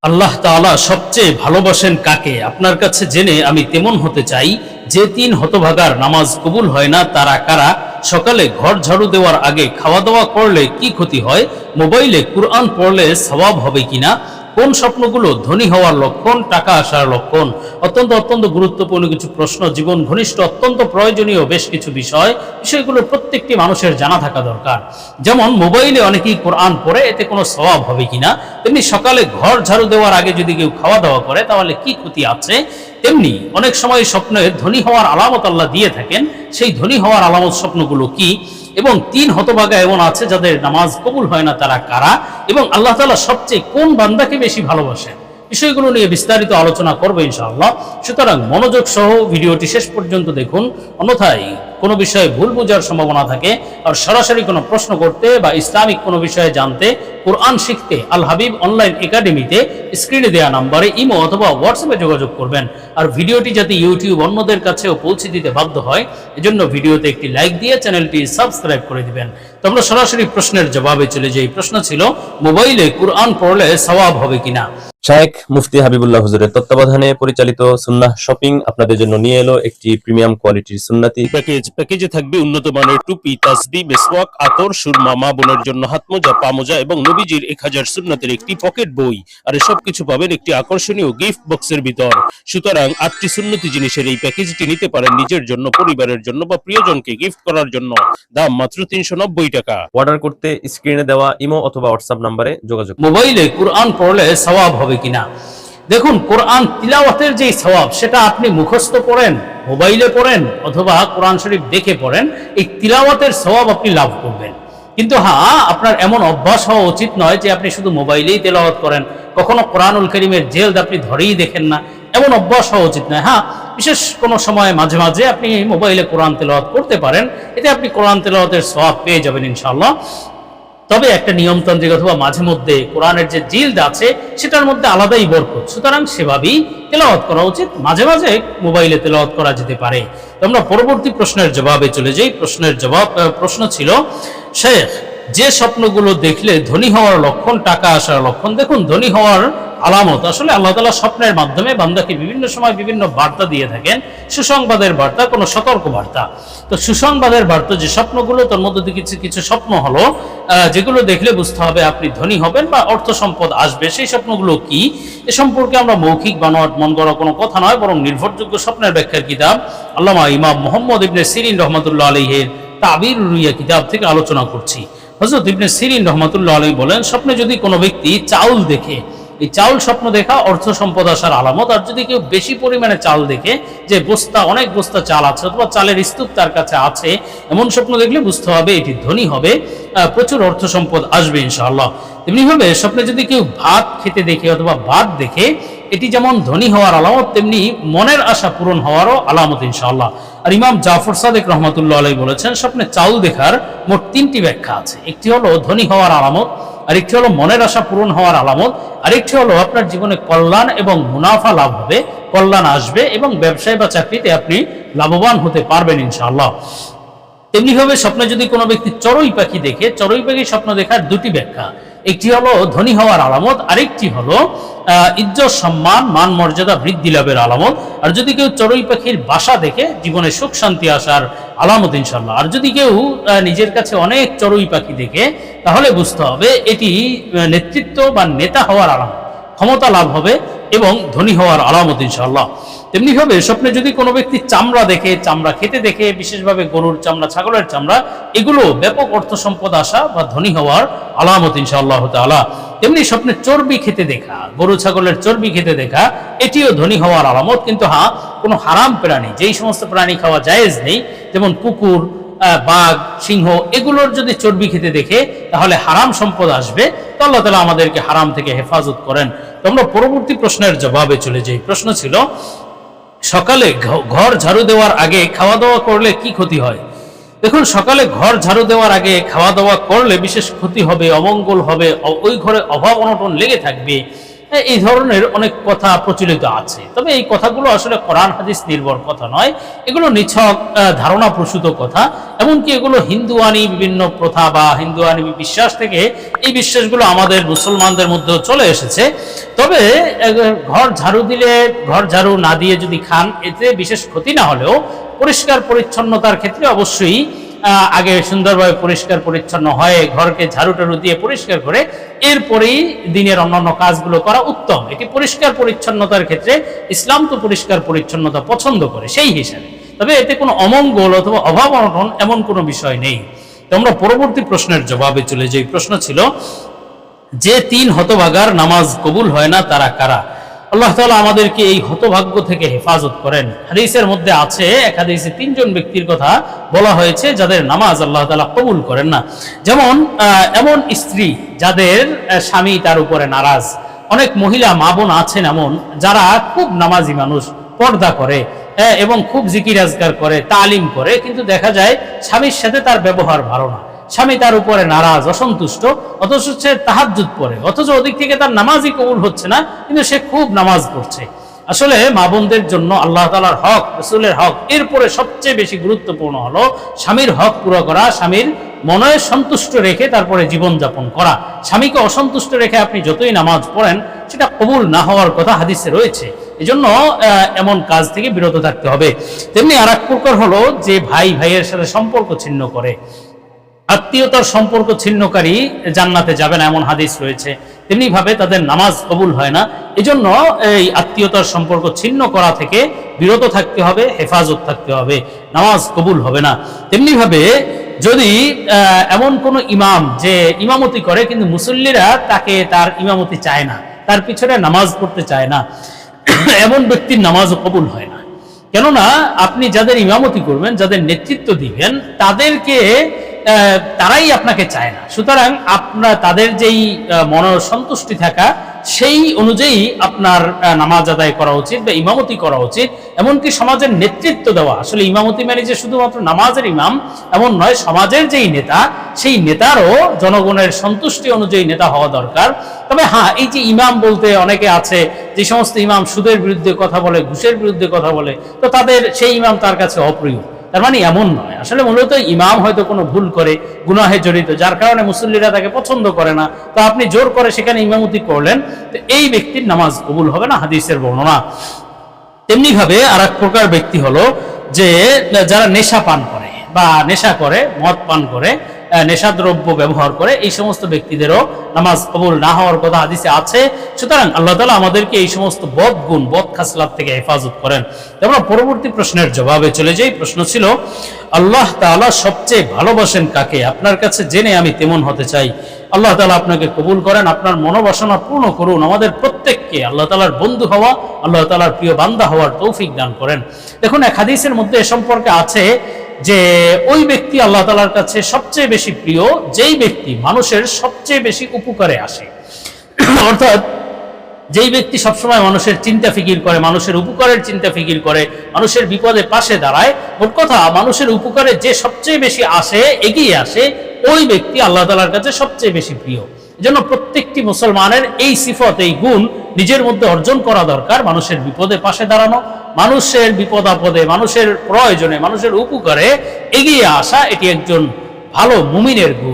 আল্লাহ তাআলা সবচেয়ে ভালোবাসেন কাকে? আপনার কাছে জেনে আমি তেমন হতে চাই। যে তিন হতভাগার নামাজ কবুল হয় না তারা কারা? সকালে ঘর ঝাড়ু দেওয়ার আগে খাওয়া দাওয়া করলে কি ক্ষতি হয়? মোবাইলে কুরআন পড়লে সওয়াব হবে কিনা? কোন স্বপ্নগুলো ধনী হওয়ার লক্ষণ, টাকা আসার লক্ষণ? অত্যন্ত অত্যন্ত গুরুত্বপূর্ণ কিছু প্রশ্ন, জীবন ঘনিষ্ঠ, অত্যন্ত প্রয়োজনীয় বেশ কিছু বিষয়গুলো প্রত্যেকটি মানুষের জানা থাকা দরকার। যেমন মোবাইলে অনেকেই কোরআন পড়ে, এতে কোনো সওয়াব হবে কিনা, তেমনি সকালে ঘর ঝাড়ু দেওয়ার আগে যদি কেউ খাওয়া দাওয়া করে তাহলে কি ক্ষতি আছে, তেমনি অনেক সময় স্বপ্নে ধনী হওয়ার আলামত আল্লাহ দিয়ে থাকেন। সেই ধনী হওয়ার আলামত স্বপ্নগুলো কি, এবং তিন হতভাগা এমন আছে যাদের নামাজ কবুল হয় না তারা কারা, এবং আল্লাহ তাআলা সবচেয়ে কোন বান্দাকে বেশি ভালোবাসেন, বিষয়গুলো নিয়ে বিস্তারিত আলোচনা করবো ইনশাআল্লাহ। সুতরাং মনোযোগ সহ ভিডিওটি শেষ পর্যন্ত দেখুন, অন্যথায় কোনো বিষয়ে ভুল বোঝার সম্ভাবনা থাকে। আর সরাসরি কোনো প্রশ্ন করতে বা ইসলামিক কোনো বিষয়ে জানতে, কোরআন শিখতে আল হাবিব অনলাইন একাডেমিতে স্ক্রিনে দেওয়া নম্বরে ইমো অথবা হোয়াটসঅ্যাপে যোগাযোগ করবেন। আর ভিডিওটি যাতে ইউটিউব অন্যদের কাছেও পৌঁছে দিতে বাধ্য হয়, এজন্য ভিডিওতে একটি লাইক দিয়ে চ্যানেলটি সাবস্ক্রাইব করে দিবেন। তো আমরা সরাসরি প্রশ্নের জবাবে চলে যাই। প্রশ্ন ছিল, মোবাইলে কুরআন পড়লে সওয়াব হবে কিনা? শায়েখ মুফতি হাবিবুল্লাহ হুজুরের তত্ত্বাবধানে পরিচালিত সুন্নাহ শপিং আপনাদের জন্য নিয়ে এলো একটি প্রিমিয়াম কোয়ালিটির সুন্নতি প্যাকেজে থাকবে উন্নত মানের টুপি, তাসবিহ, মেসওয়াক, আতর, সুরমা, মা বোনের জন্য হাতমোজা, পামোজা এবং নবীজির 1000 সুন্নাতের একটি পকেট বই। আর সব কিছু পাবেন একটি আকর্ষণীয় গিফট বক্সের ভিতর। সুতরাং 8টি সুন্নতি জিনিসের এই প্যাকেজটি নিতে পারেন নিজের জন্য, পরিবারের জন্য বা প্রিয়জনকে গিফট করার জন্য। দাম মাত্র 390 টাকা। অর্ডার করতে স্ক্রিনে দেওয়া ইমো অথবা হোয়াটসঅ্যাপ নম্বরে যোগাযোগ। মোবাইলে কুরআন পড়লে সওয়াব হবে কিনা? দেখুন, কোরআন তিলাওয়াতের যে সওয়াব, সেটা আপনি মুখস্থ পড়েন, মোবাইলে পড়েন অথবা কোরআন শরীফ দেখে পড়েন, এই তিলাওয়াতের সওয়াব আপনি লাভ করবেন। কিন্তু হ্যাঁ, আপনার এমন অভ্যাস হওয়া উচিত নয় যে আপনি শুধু মোবাইলেই তেলাওয়াত করেন, কখনো কোরআনুল কারীমের জেলদ আপনি ধরেই দেখেন না, এমন অভ্যাস হওয়া উচিত নয়। হ্যাঁ, বিশেষ কোনো সময় মাঝে মাঝে আপনি মোবাইলে কোরআন তেলাওয়াত করতে পারেন, এতে আপনি কোরআন তেলাওয়াতের সওয়াব পেয়ে যাবেন ইনশাআল্লাহ। তবে একটা নিয়মতান্ত্রিক অথবা মাঝে মধ্যে কোরআনের যে জিলদ আছে সেটার মধ্যে আলাদাই বরকত, সুতরাং সেভাবেই তেলাওয়াত করা উচিত। মাঝে মাঝে মোবাইলে তেলাওয়াত করা যেতে পারে। তো আমরা পরবর্তী প্রশ্নের জবাবে চলে যাই। প্রশ্ন ছিল, শেখ, যে স্বপ্নগুলো দেখলে ধনী হওয়ার লক্ষণ, টাকা আসার লক্ষণ। দেখুন, ধনী হওয়ার আলামত আসলে আল্লাহ তাআলা স্বপ্নের মাধ্যমে বান্দাকে বিভিন্ন সময় বিভিন্ন বার্তা দিয়ে থাকেন। সুসংবাদের বার্তা, কোনো সতর্ক বার্তা। তো সুসংবাদের বার্তা যে স্বপ্নগুলো, তার মধ্যে কিছু কিছু স্বপ্ন হলো যেগুলো দেখলে বুঝতে হবে আপনি ধনী হবেন বা অর্থ সম্পদ আসবে। সেই স্বপ্নগুলো কি, এ সম্পর্কে আমরা মৌখিক বানোয়াট মন গড়া কোনো কথা নয়, বরং নির্ভরযোগ্য স্বপ্নের ব্যাখ্যার কিতাব আল্লামা ইমাম মুহাম্মদ ইবনে সিরিন রহমাতুল্লাহ আলাইহির তাবির রুইয়া কিতাব থেকে আলোচনা করছি। হযরত ইবনে সিরিন রহমাতুল্লাহ আলাইহি বলেন, স্বপ্নে যদি কোনো ব্যক্তি চাউল দেখে, এই চাউল স্বপ্ন দেখা অর্থ সম্পদ আসার আলামত। আর যদি কেউ বেশি পরিমাণে চাল দেখে, যে অনেক বস্তা চাল আছে অথবা চালের স্তূপ তার কাছে আছে, এমন স্বপ্ন দেখলে বুঝতে হবে এটি ধনী হবে, প্রচুর অর্থ সম্পদ আসবে ইনশাআল্লাহ। তেমনিভাবে স্বপ্নে যদি কেউ ভাত খেতে দেখে অথবা ভাত দেখে, এটি যেমন ধনী হওয়ার আলামত, তেমনি মনের আশা পূরণ হওয়ারও আলামত ইনশাআল্লাহ। আর ইমাম জাফর সাদেক রহমাতুল্লাহ আলাইহি বলেছেন, স্বপ্নে চাউল দেখার মোট 3টি ব্যাখ্যা আছে। একটি হলো ধনী হওয়ার আলামত, আরেকটি হলো মনের আশা পূরণ হওয়ার আলামত, আরেকটি হলো আপনার জীবনে কল্যাণ এবং মুনাফা লাভ হবে, কল্যাণ আসবে এবং ব্যবসায় বা চাকরিতে আপনি লাভবান হতে পারবেন ইনশাআল্লাহ। তেমনিভাবে স্বপ্নে যদি কোনো ব্যক্তি চড়ুই পাখি দেখে, চড়ুই পাখি স্বপ্ন দেখার 2টি ব্যাখ্যা। একটি হলো ধনী হওয়ার আলামত, আরেকটি হলো ইজ্জত, সম্মান, মান মর্যাদা বৃদ্ধি লাভের আলামত। আর যদি কেউ চড়ুই পাখির বাসা দেখে, জীবনে সুখ শান্তি আসার আলামত ইনশাআল্লাহ। আর যদি কেউ নিজের কাছে অনেক চড়ুই পাখি দেখে, তাহলে বুঝতে হবে এটি নেতৃত্ব বা নেতা হওয়ার আলামত, ক্ষমতা লাভ হবে এবং ধনী হওয়ার আলামত ইনশাআল্লাহ। তেমনিভাবে স্বপ্নে যদি কোনো ব্যক্তি চামড়া দেখে, চামড়া খেতে দেখে, বিশেষভাবে গরুর চামড়া, ছাগলের চামড়া, এগুলো ব্যাপক অর্থ সম্পদ আসা বা ধনী হওয়ার আলামত ইনশাআল্লাহ তাআলা। তেমনি স্বপ্নে চর্বি খেতে দেখা, গরু ছাগলের চর্বি খেতে দেখা, এটিও ধনী হওয়ার আলামত। কিন্তু হ্যাঁ, কোনো হারাম প্রাণী, যেই সমস্ত প্রাণী খাওয়া জায়েজ নেই, যেমন কুকুর, বাঘ, সিংহ, এগুলোর যদি চর্বি খেতে দেখে, তাহলে হারাম সম্পদ আসবে। তো আল্লাহ তাআলা আমাদেরকে হারাম থেকে হেফাজত করেন। তো আমরা পরবর্তী প্রশ্নের জবাবে চলে যাই। প্রশ্ন ছিল, সকালে ঘর ঝাড়ু দেওয়ার আগে খাওয়া দাওয়া করলে কি ক্ষতি হয়? দেখুন, সকালে ঘর ঝাড়ু দেওয়ার আগে খাওয়া দাওয়া করলে বিশেষ ক্ষতি হবে, অমঙ্গল হবে, ওই ঘরে অভাব অনটন লেগে থাকবে। এই ধরনের অনেক কথা প্রচলিত আছে। তবে এই কথাগুলো আসলে কোরআন হাদিস নির্ভর কথা নয়, এগুলো নিছক ধারণা প্রসূত কথা। এমনকি এগুলো হিন্দুয়ানি বিভিন্ন প্রথা বা হিন্দুয়ানি বিশ্বাস থেকে এই বিশ্বাসগুলো আমাদের মুসলমানদের মধ্যেও চলে এসেছে। তবে ঘর ঝাড়ু দিলে ঘর ঝাড়ু না দিয়ে যদি খান, এতে বিশেষ ক্ষতি না হলেও পরিষ্কার পরিচ্ছন্নতার ক্ষেত্রে অবশ্যই আগে সুন্দরভাবে পরিষ্কার পরিচ্ছন্ন হয়ে ঘরকে ঝাড়ু টাড়ু দিয়ে পরিষ্কার করে এরপরেই দিনের অন্যান্য কাজগুলো করা উত্তম। এটি পরিষ্কার পরিচ্ছন্নতার ক্ষেত্রে ইসলাম তো পরিষ্কার পরিচ্ছন্নতা পছন্দ করে সেই হিসাবে। তবে এতে কোনো অমঙ্গল অথবা অভাব অনটন এমন কোনো বিষয় নেই। তো আমরা পরবর্তী প্রশ্নের জবাবে চলে যাই। প্রশ্ন ছিল যে 3 হতভাগার নামাজ কবুল হয় না তারা কারা? আল্লাহ তাআলা আমাদেরকে এই হতভাগ্য থেকে হেফাজত করেন। হাদিসের মধ্যে আছে, এক হাদিসে 3 জন ব্যক্তির কথা বলা হয়েছে যাদের নামাজ আল্লাহ তাআলা কবুল করেন না। যেমন এমন স্ত্রী যাদের স্বামী তার উপরে নারাজ। অনেক মহিলা মা বোন আছেন এমন যারা খুব নামাজি মানুষ, পর্দা করে এবং খুব জিকির আজকার করে, তালিম করে, কিন্তু দেখা যায় স্বামীর সাথে তার ব্যবহার ভালো না, স্বামী তার উপরে নারাজ, অসন্তুষ্ট, অথচ সে তাহাজ্জুদ পড়ে, অথচ ওদিক থেকে তার নামাজই কবুল হচ্ছে না, কিন্তু সে খুব নামাজ পড়ছে। আসলে মা বোনদের জন্য আল্লাহ তাআলার হক, রাসূলের হক, এরপরে সবচেয়ে বেশি গুরুত্বপূর্ণ হলো স্বামীর হক পুরো করা, স্বামীর মনে সন্তুষ্ট রেখে তারপরে জীবনযাপন করা। স্বামীকে অসন্তুষ্ট রেখে আপনি যতই নামাজ পড়েন সেটা কবুল না হওয়ার কথা হাদিসে রয়েছে। এজন্য এমন কাজ থেকে বিরত থাকতে হবে। তেমনি আর এক প্রকার হলো যে ভাই ভাইয়ের সাথে সম্পর্ক ছিন্ন করে, আত্মীয়তার সম্পর্ক ছিন্নকারী জান্নাতে যাবে না, এমন হাদিস রয়েছে। তেমনি ভাবে তাদের নামাজ কবুল হয় না। এজন্য এই আত্মীয়তার সম্পর্ক ছিন্ন করা থেকে বিরত থাকতে হবে, হেফাজত থাকতে হবে, নামাজ কবুল হবে না। তেমনি ভাবে যদি এমন কোন ইমাম যে ইমামতি করে কিন্তু মুসল্লিরা তাকে তার ইমামতি চায় না, তার পিছনে নামাজ পড়তে চায় না, এমন ব্যক্তির নামাজও কবুল হয় না। কেননা আপনি যাদের ইমামতি করবেন, যাদের নেতৃত্ব দিবেন, তাদেরকে তারাই আপনাকে চায় না। সুতরাং আপনার তাদের যেই মনসন্তুষ্টি থাকা সেই অনুযায়ী আপনার নামাজ আদায় করা উচিত বা ইমামতি করা উচিত। এমনকি সমাজের নেতৃত্ব দেওয়া, আসলে ইমামতি মানে যে শুধুমাত্র নামাজের ইমাম এমন নয়, সমাজের যেই নেতা সেই নেতারও জনগণের সন্তুষ্টি অনুযায়ী নেতা হওয়া দরকার। তবে হ্যাঁ, এই যে ইমাম বলতে অনেকে আছে যে সমস্ত ইমাম সুদের বিরুদ্ধে কথা বলে, ঘুষের বিরুদ্ধে কথা বলে, তো তাদের সেই ইমাম তার কাছে অপ্রিয়। তার মানে এমন নয়, আসলে মূলত ইমাম হয়তো কোনো ভুল করে, গুনাহে জড়িত, যার কারণে মুসল্লিরা তাকে পছন্দ করে না, তো আপনি জোর করে সেখানে ইমামতি করলেন, তো এই ব্যক্তির নামাজ কবুল হবে না, হাদিসের বর্ণনা। তেমনি ভাবে আর এক প্রকার ব্যক্তি হলো যে যারা নেশা পান করে বা নেশা করে, মদ পান করে, নেশাদ্রব্য ব্যবহার করে, এই সমস্ত ব্যক্তিদেরও নামাজ কবুল না হওয়ার কথা হাদিসে আছে। সুতরাং আল্লাহ তাআলা আমাদেরকে এই সমস্ত বদ গুণ, বদ খাসলাত থেকে হেফাজত করেন। আমরা পরবর্তী প্রশ্নের জবাবে চলে যাই। প্রশ্ন ছিল আল্লাহ তাআলা সবচেয়ে ভালোবাসেন কাকে? আপনার কাছে জেনে আমি তেমন হতে চাই। আল্লাহ তাআলা আপনাকে কবুল করেন, আপনার মনোবাসনা পূর্ণ করুন, আমাদের প্রত্যেককে আল্লাহ তাআলার বন্ধু হওয়া, আল্লাহ তাআলার প্রিয় বান্দা হওয়ার তৌফিক দান করেন। দেখুন, এক হাদিসের মধ্যে এ সম্পর্কে আছে যে ওই ব্যক্তি আল্লাহ তাআলার কাছে সবচেয়ে বেশি প্রিয় যেই ব্যক্তি মানুষের সবচেয়ে বেশি উপকারে আসে। অর্থাৎ যেই ব্যক্তি সবসময় মানুষের চিন্তা ফিকির করে, মানুষের উপকারের চিন্তা ফিকির করে, মানুষের বিপদে পাশে দাঁড়ায়, মোট কথা মানুষের উপকারে যে সবচেয়ে বেশি আসে, এগিয়ে আসে, ওই ব্যক্তি আল্লাহ তাআলার কাছে সবচেয়ে বেশি প্রিয়। এজন্য প্রত্যেকটি মুসলমানের এই সিফত, এই গুণ নিজের মধ্যে অর্জন করা দরকার। মানুষের বিপদে পাশে দাঁড়ানো, মানুষের বিপদ আপদে, মানুষের প্রয়োজনে, মানুষের উপকারে এগিয়ে আসা, এটি একজন ভালো মুমিনের গুণ।